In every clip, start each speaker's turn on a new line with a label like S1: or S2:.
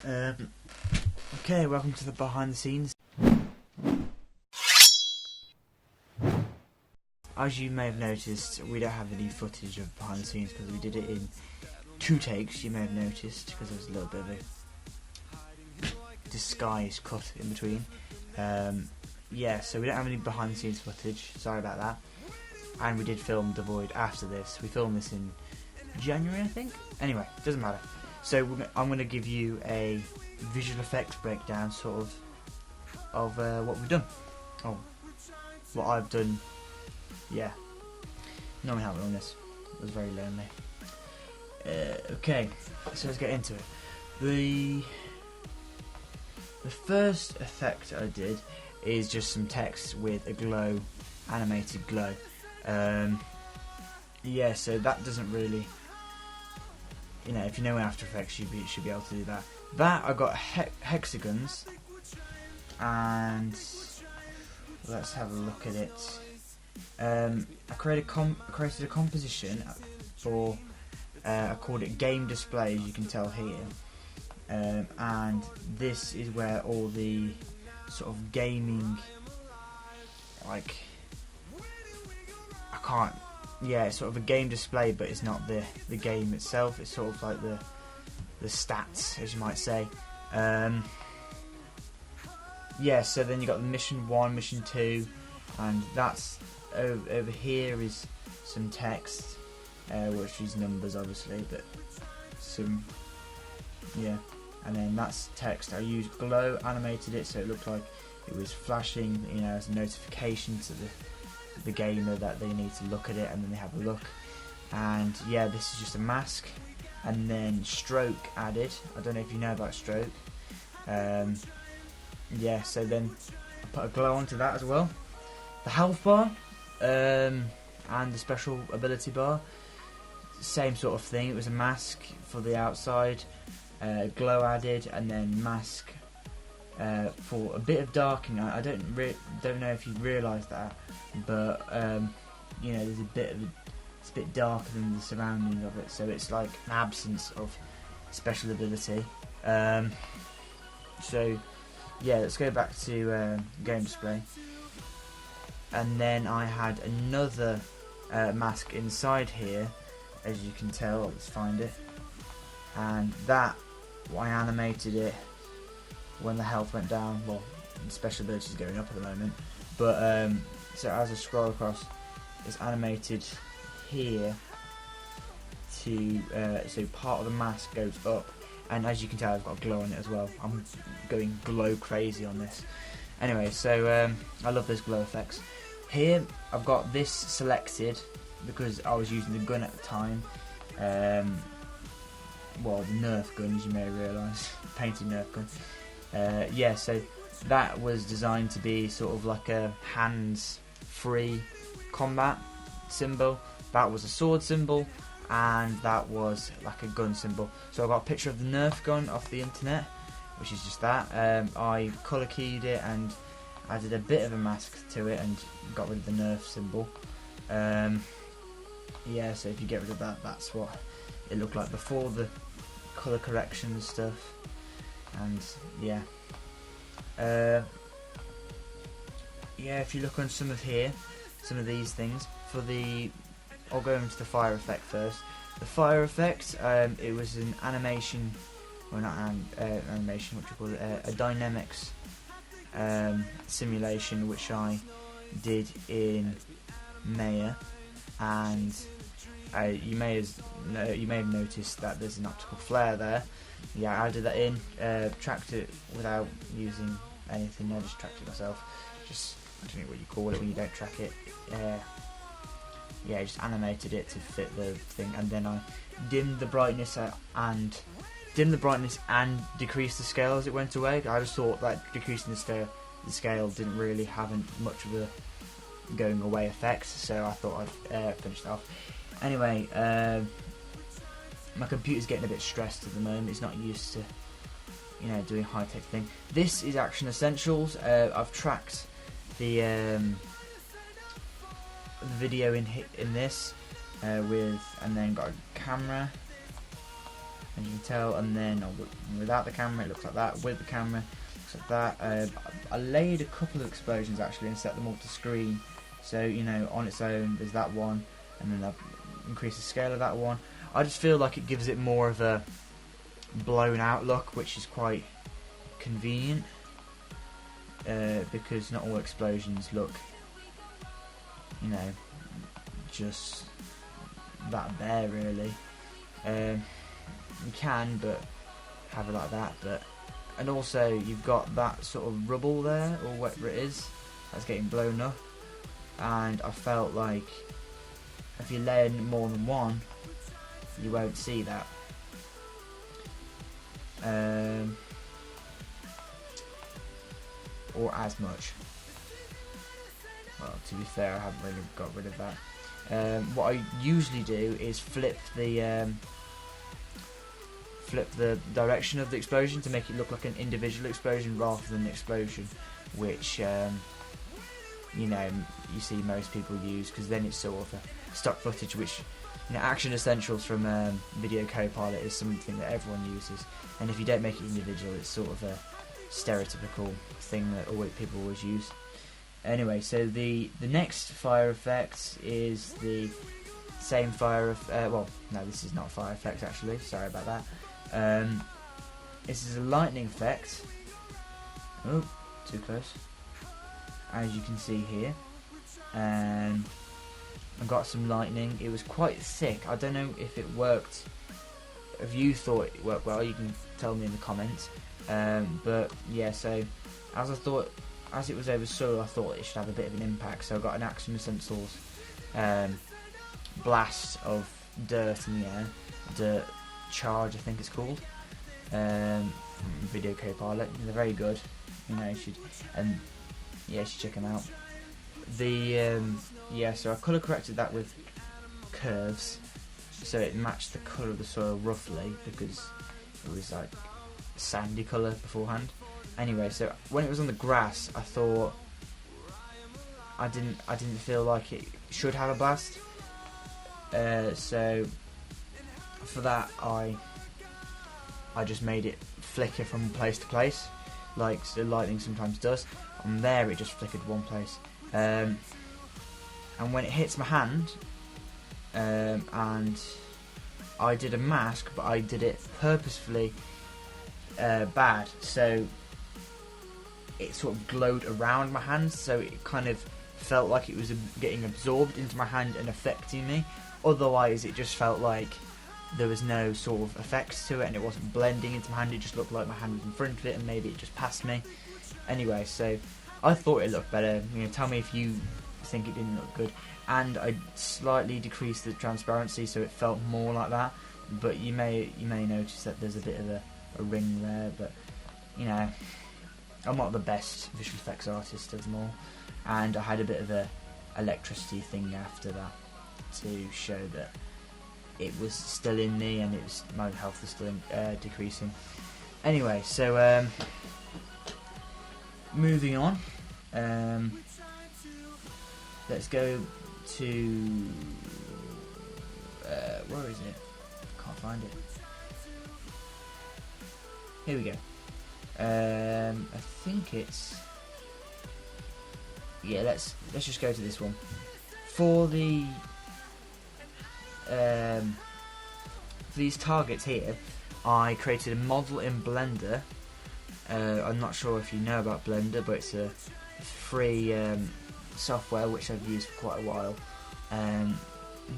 S1: Okay, welcome to the behind the scenes. As you may have noticed, we don't have any footage of behind the scenes because we did it in 2 takes, you may have noticed, because there was a little bit of a disguised cut in between. Yeah, so we don't have any behind the scenes footage, sorry about that. And we did film The Void after this. We filmed this in January, I think? Anyway, doesn't matter. So I'm going to give you a visual effects breakdown, sort of what we've done. Oh, what I've done. Yeah. Not having on this. It was very lonely. Okay, so let's get into it. The first effect I did is just some text with a glow, animated glow. Yeah, so that doesn't really, you know, if you know After Effects, you should be able to do that. That I got hexagons, and let's have a look at it. I created a composition for. I called it game display, as you can tell here, and this is where all the sort of gaming, like, yeah, it's sort of a game display, but it's not the game itself. It's sort of like the stats, as you might say. Yeah, so then you got the mission 1, mission 2, and that's over here is some text, which is numbers obviously, but some, yeah, and then that's text. I used glow, animated it so it looked like it was flashing, you know, as a notification to the gamer that they need to look at it, and then they have a look. And yeah, this is just a mask, and then stroke added. I don't know if you know about stroke. Yeah, so then I put a glow onto that as well. The health bar and the special ability bar, same sort of thing. It was a mask for the outside, glow added, and then mask for a bit of darkening. I don't know if you realised that, but you know, there's it's a bit darker than the surroundings of it, so it's like an absence of special ability. So yeah, let's go back to game display, and then I had another mask inside here, as you can tell. Let's find it, and that I animated it when the health went down. Well, special ability is going up at the moment, but so as I scroll across, it's animated here to so part of the mask goes up, and as you can tell, I've got a glow on it as well. I'm going glow crazy on this. Anyway, so I love those glow effects. Here I've got this selected because I was using the gun at the time. Well, the Nerf gun, as you may realise, painted Nerf gun. Yeah, so that was designed to be sort of like a hands-free combat symbol. That was a sword symbol, and that was like a gun symbol. So I got a picture of the Nerf gun off the internet, which is just that. I colour keyed it and added a bit of a mask to it and got rid of the Nerf symbol. Yeah, so if you get rid of that, that's what it looked like before the colour correction and stuff. And yeah, yeah, if you look on some of these things, I'll go into the fire effect first. The fire effect, it was an animation, well, not animation, what do you call it, a dynamics simulation, which I did in Maya, and you may have noticed that there's an optical flare there. Yeah, I did that in, tracked it without using anything. I just tracked it myself. I don't know what you call it when you don't track it. Yeah, I just animated it to fit the thing, and then I dimmed the brightness and decreased the scale as it went away. I just thought that decreasing the scale didn't really have much of a going away effect, so I thought I'd finish it off. Anyway, my computer's getting a bit stressed at the moment. It's not used to, you know, doing high-tech thing. This is Action Essentials. I've tracked the video in this and then got a camera as you can tell, and then without the camera it looks like that, with the camera it looks like that. I laid a couple of explosions actually and set them all to screen, so you know, on its own there's that one, and then I've increased the scale of that one. I just feel like it gives it more of a blown out look, which is quite convenient, because not all explosions look, you know, just that there really. You can, but have it like that. But and also you've got that sort of rubble there, or whatever it is, that's getting blown up. And I felt like if you lay in more than one, you won't see that. Or as much. Well, to be fair, I haven't really got rid of that. What I usually do is flip the direction of the explosion to make it look like an individual explosion rather than an explosion, which you know, you see most people use, because then it's sort of a stock footage, which, you know, Action Essentials from Video Copilot is something that everyone uses, and if you don't make it individual, it's sort of a stereotypical thing that people always use. Anyway, so the next fire effect is the same fire well, no, this is not fire effect actually, sorry about that. This is a lightning effect. Oh, too close. As you can see here, I got some lightning. It was quite thick. I don't know if it worked. If you thought it worked well, you can tell me in the comments. But yeah, so as it was over soil, I thought it should have a bit of an impact. So I got an Action Essentials blast of dirt in the air, dirt charge I think it's called. Video Copilot, they're very good. You know, you should check them out. So I colour corrected that with curves, so it matched the colour of the soil roughly, because it was like sandy colour beforehand. Anyway, so when it was on the grass, I thought I didn't feel like it should have a blast. So for that, I just made it flicker from place to place, like the lightning sometimes does. On there, it just flickered one place, and when it hits my hand, and I did a mask, but I did it purposefully bad, so it sort of glowed around my hand, so it kind of felt like it was getting absorbed into my hand and affecting me. Otherwise, it just felt like there was no sort of effects to it, and it wasn't blending into my hand. It just looked like my hand was in front of it, and maybe it just passed me. Anyway, so I thought it looked better. You know, tell me if you think it didn't look good. And I slightly decreased the transparency, so it felt more like that. But you may notice that there's a bit of a ring there. But you know, I'm not the best visual effects artist of them all, and I had a bit of a electricity thing after that to show that it was still in me, and my health was still decreasing. Anyway, so moving on, let's go to where is it? Can't find it. Here we go. I think it's, yeah. Let's just go to this one. For the these targets here, I created a model in Blender. I'm not sure if you know about Blender, but it's a free software which I've used for quite a while.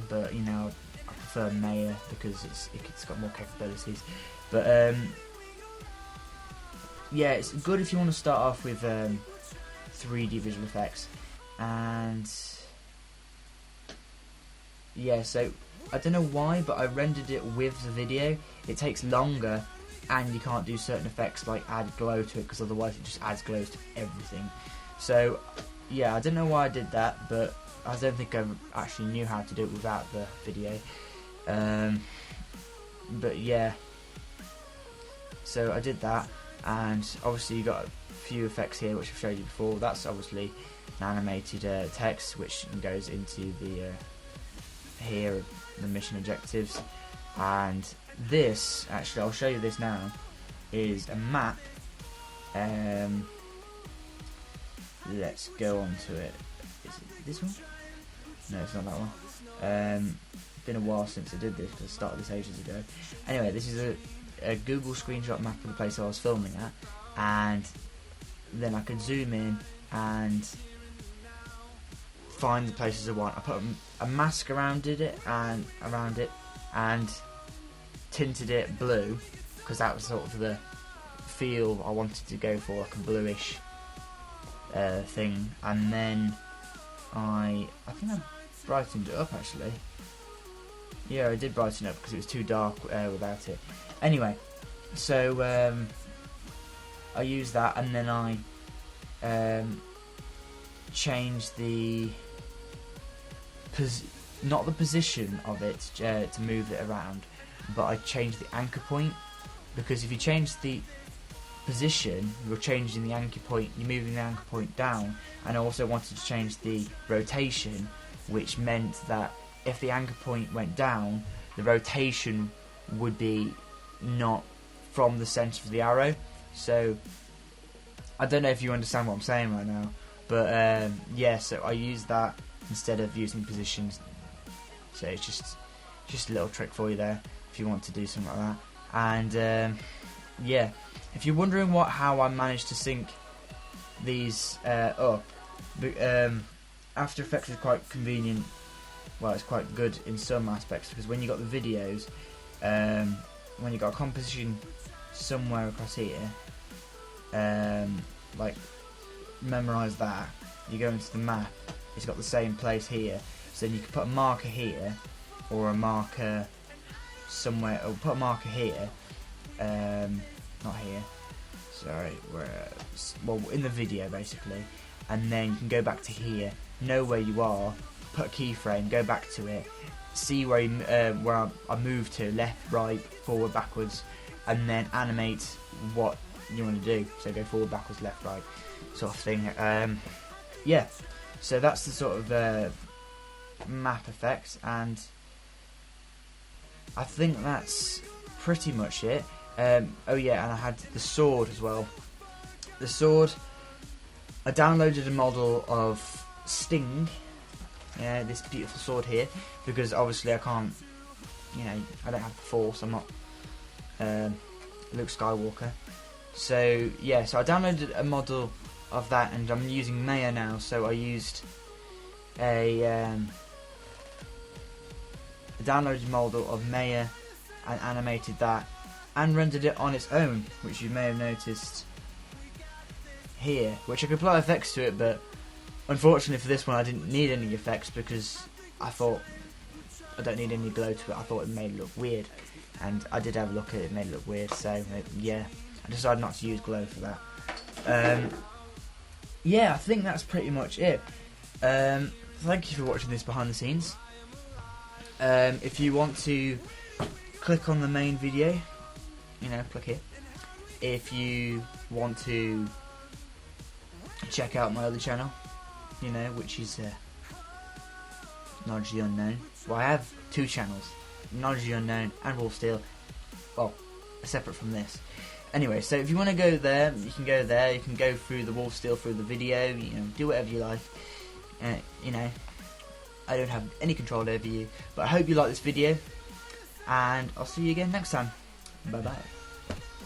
S1: But you know, I prefer Maya because it's got more capabilities. But yeah, it's good if you want to start off with 3D visual effects. And yeah, so I don't know why, but I rendered it with the video. It takes longer, and you can't do certain effects like add glow to it, because otherwise it just adds glows to everything. So yeah, I don't know why I did that, but I don't think I actually knew how to do it without the video. But yeah, so I did that, and obviously you got a few effects here which I've showed you before. That's obviously an animated text which goes into the here the mission objectives, and this, actually, I'll show you this now, is a map. Let's go on to it. Is it this one? No, it's not that one. Been a while since I did this, because I started this ages ago. Anyway, this is a Google screenshot map of the place I was filming at, and then I can zoom in and find the places I want. I put a mask around it and tinted it blue, because that was sort of the feel I wanted to go for, like a bluish thing. And then I think I brightened it up, actually. Yeah, I did brighten it up because it was too dark without it. Anyway, so I used that, and then I changed not the position of it to move it around, but I changed the anchor point, because if you change the position, you're changing the anchor point, you're moving the anchor point down. And I also wanted to change the rotation, which meant that if the anchor point went down, the rotation would be not from the centre of the arrow. So I don't know if you understand what I'm saying right now, but yeah, so I used that instead of using positions. So it's just a little trick for you there if you want to do something like that. And yeah, if you're wondering how I managed to sync these up, After Effects is quite convenient. Well, it's quite good in some aspects, because when you got the videos, when you got a composition somewhere across here, like memorize that, you go into the map, it's got the same place here, so then you can put a marker here, or a marker somewhere, or put a marker here, not here, sorry, well, in the video basically, and then you can go back to here, know where you are, put a keyframe, go back to it, see where I moved to, left, right, forward, backwards, and then animate what you want to do. So go forward, backwards, left, right, sort of thing. Yeah, so that's the sort of map effect, and I think that's pretty much it. Oh yeah, and I had the sword as well. The sword, I downloaded a model of Sting. Yeah, this beautiful sword here, because obviously I can't, I don't have the Force, I'm not Luke Skywalker. So yeah, so I downloaded a model of that, and I'm using Maya now. So I used a downloaded model of Maya and animated that and rendered it on its own, which you may have noticed here, which I could apply effects to it, but unfortunately for this one I didn't need any effects, because I thought I don't need any glow to it. I thought it made it look weird, and I did have a look at it, it made it look weird, so yeah, I decided not to use glow for that. Yeah, I think that's pretty much it. Thank you for watching this behind the scenes. If you want to click on the main video, click here. If you want to check out my other channel, which is Knowledge the Unknown. Well, I have two channels, Knowledge the Unknown and Wolf Steel. Well, separate from this. Anyway, so if you want to go there, you can go there. You can go through the Wolf Steel, through the video. Do whatever you like. I don't have any control over you, but I hope you like this video, and I'll see you again next time. Bye bye.